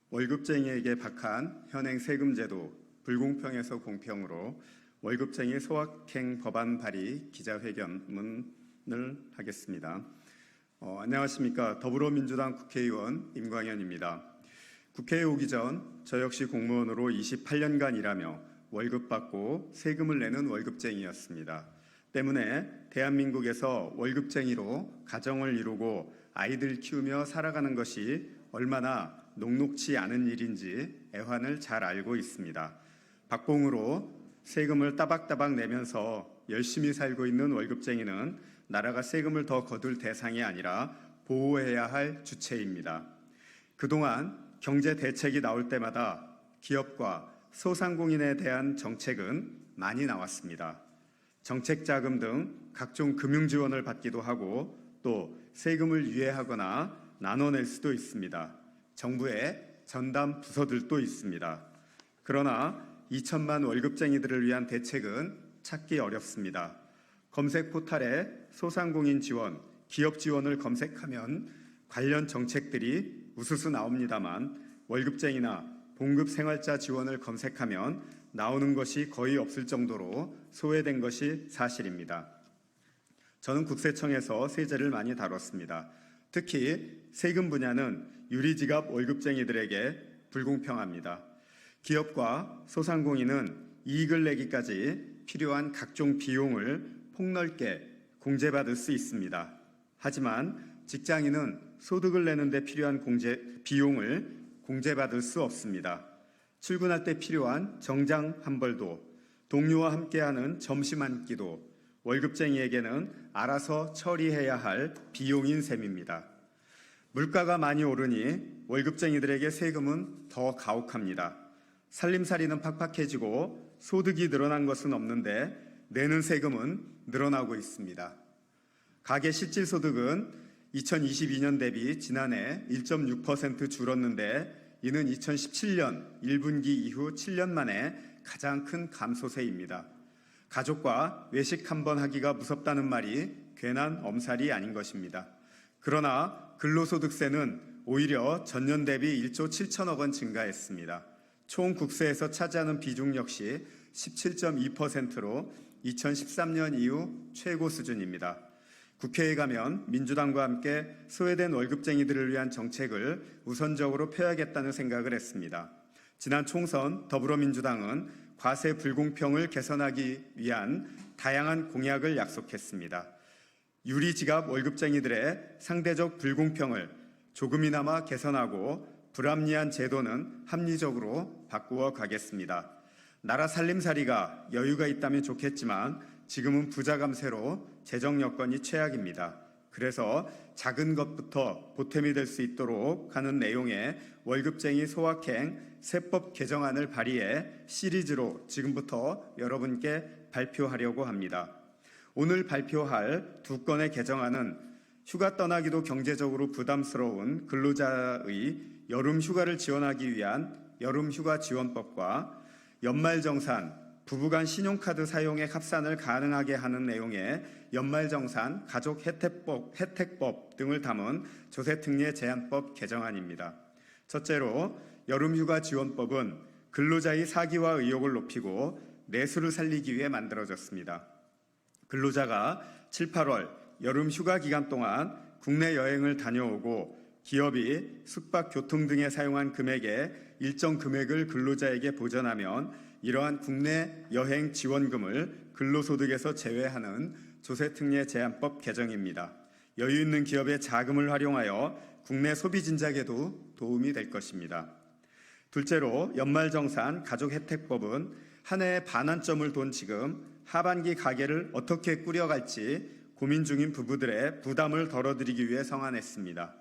월급쟁이에게 박한 현행 세금제도 불공평에서 공평으로 월급쟁이 소확행 법안 발의 기자회견문을 하겠습니다. 안녕하십니까. 더불어민주당 국회의원 임광현입니다. 국회에 오기 전 저 역시 공무원으로 28년간 일하며 월급 받고 세금을 내는 월급쟁이였습니다. 때문에 대한민국에서 월급쟁이로 가정을 이루고 아이들 키우며 살아가는 것이 얼마나 녹록지 않은 일인지 애환을 잘 알고 있습니다. 박봉으로 세금을 따박따박 내면서 열심히 살고 있는 월급쟁이는 나라가 세금을 더 거둘 대상이 아니라 보호해야 할 주체입니다. 그동안 경제 대책이 나올 때마다 기업과 소상공인에 대한 정책은 많이 나왔습니다. 정책 자금 등 각종 금융 지원을 받기도 하고 또 세금을 유예하거나 나눠낼 수도 있습니다. 정부의 전담 부서들도 있습니다. 그러나 2천만 월급쟁이들을 위한 대책은 찾기 어렵습니다. 검색 포탈에 소상공인 지원, 기업 지원을 검색하면 관련 정책들이 우수수 나옵니다만 월급쟁이나 봉급 생활자 지원을 검색하면 나오는 것이 거의 없을 정도로 소외된 것이 사실입니다. 저는 국세청에서 세제를 많이 다뤘습니다. 특히 세금 분야는 유리지갑 월급쟁이들에게 불공평합니다. 기업과 소상공인은 이익을 내기까지 필요한 각종 비용을 폭넓게 공제받을 수 있습니다. 하지만 직장인은 소득을 내는 데 필요한 비용을 공제받을 수 없습니다. 출근할 때 필요한 정장 한 벌도, 동료와 함께하는 점심 한 끼도 월급쟁이에게는 알아서 처리해야 할 비용인 셈입니다. 물가가 많이 오르니 월급쟁이들에게 세금은 더 가혹합니다. 살림살이는 팍팍해지고 소득이 늘어난 것은 없는데 내는 세금은 늘어나고 있습니다. 가계 실질소득은 2022년 대비 지난해 1.6% 줄었는데 이는 2017년 1분기 이후 7년 만에 가장 큰 감소세입니다. 가족과 외식 한번 하기가 무섭다는 말이 괜한 엄살이 아닌 것입니다. 그러나 근로소득세는 오히려 전년 대비 1조 7천억 원 증가했습니다. 총 국세에서 차지하는 비중 역시 17.2%로 2013년 이후 최고 수준입니다. 국회에 가면 민주당과 함께 소외된 월급쟁이들을 위한 정책을 우선적으로 펴야겠다는 생각을 했습니다. 지난 총선 더불어민주당은 과세 불공평을 개선하기 위한 다양한 공약을 약속했습니다. 유리지갑 월급쟁이들의 상대적 불공평을 조금이나마 개선하고 불합리한 제도는 합리적으로 바꾸어 가겠습니다. 나라 살림살이가 여유가 있다면 좋겠지만 지금은 부자 감세로 재정 여건이 최악입니다. 그래서 작은 것부터 보탬이 될 수 있도록 하는 내용의 월급쟁이 소확행 세법 개정안을 발의해 시리즈로 지금부터 여러분께 발표하려고 합니다. 오늘 발표할 두 건의 개정안은 휴가 떠나기도 경제적으로 부담스러운 근로자의 여름 휴가를 지원하기 위한 여름휴가 지원법과 연말정산, 부부간 신용카드 사용의 합산을 가능하게 하는 내용의 연말정산 가족혜택법 등을 담은 조세특례 제한법 개정안입니다. 첫째로 여름휴가 지원법은 근로자의 사기와 의욕을 높이고 내수를 살리기 위해 만들어졌습니다. 근로자가 7, 8월 여름휴가 기간 동안 국내 여행을 다녀오고 기업이 숙박, 교통 등에 사용한 금액의 일정 금액을 근로자에게 보전하면 이러한 국내 여행 지원금을 근로소득에서 제외하는 조세특례 제한법 개정입니다. 여유 있는 기업의 자금을 활용하여 국내 소비 진작에도 도움이 될 것입니다. 둘째로 연말정산 가족혜택법은 한 해에 반환점을 돈 지금 하반기 가계를 어떻게 꾸려갈지 고민 중인 부부들의 부담을 덜어드리기 위해 성안했습니다.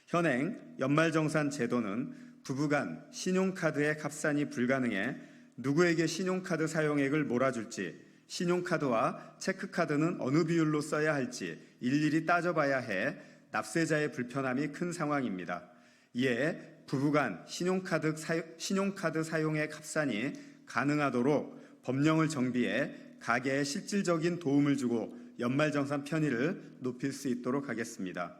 현행 연말정산 제도는 부부간 신용카드의 합산이 불가능해 누구에게 신용카드 사용액을 몰아줄지, 신용카드와 체크카드는 어느 비율로 써야 할지 일일이 따져봐야 해 납세자의 불편함이 큰 상황입니다. 이에 부부간 신용카드 사용액 합산이 가능하도록 법령을 정비해 가계에 실질적인 도움을 주고 연말정산 편의를 높일 수 있도록 하겠습니다.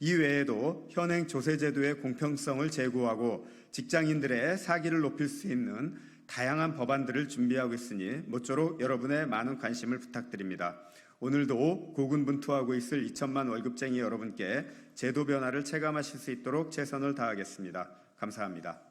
이외에도 현행 조세제도의 공평성을 제고하고 직장인들의 사기를 높일 수 있는 다양한 법안들을 준비하고 있으니 모쪼록 여러분의 많은 관심을 부탁드립니다. 오늘도 고군분투하고 있을 2천만 월급쟁이 여러분께 제도 변화를 체감하실 수 있도록 최선을 다하겠습니다. 감사합니다.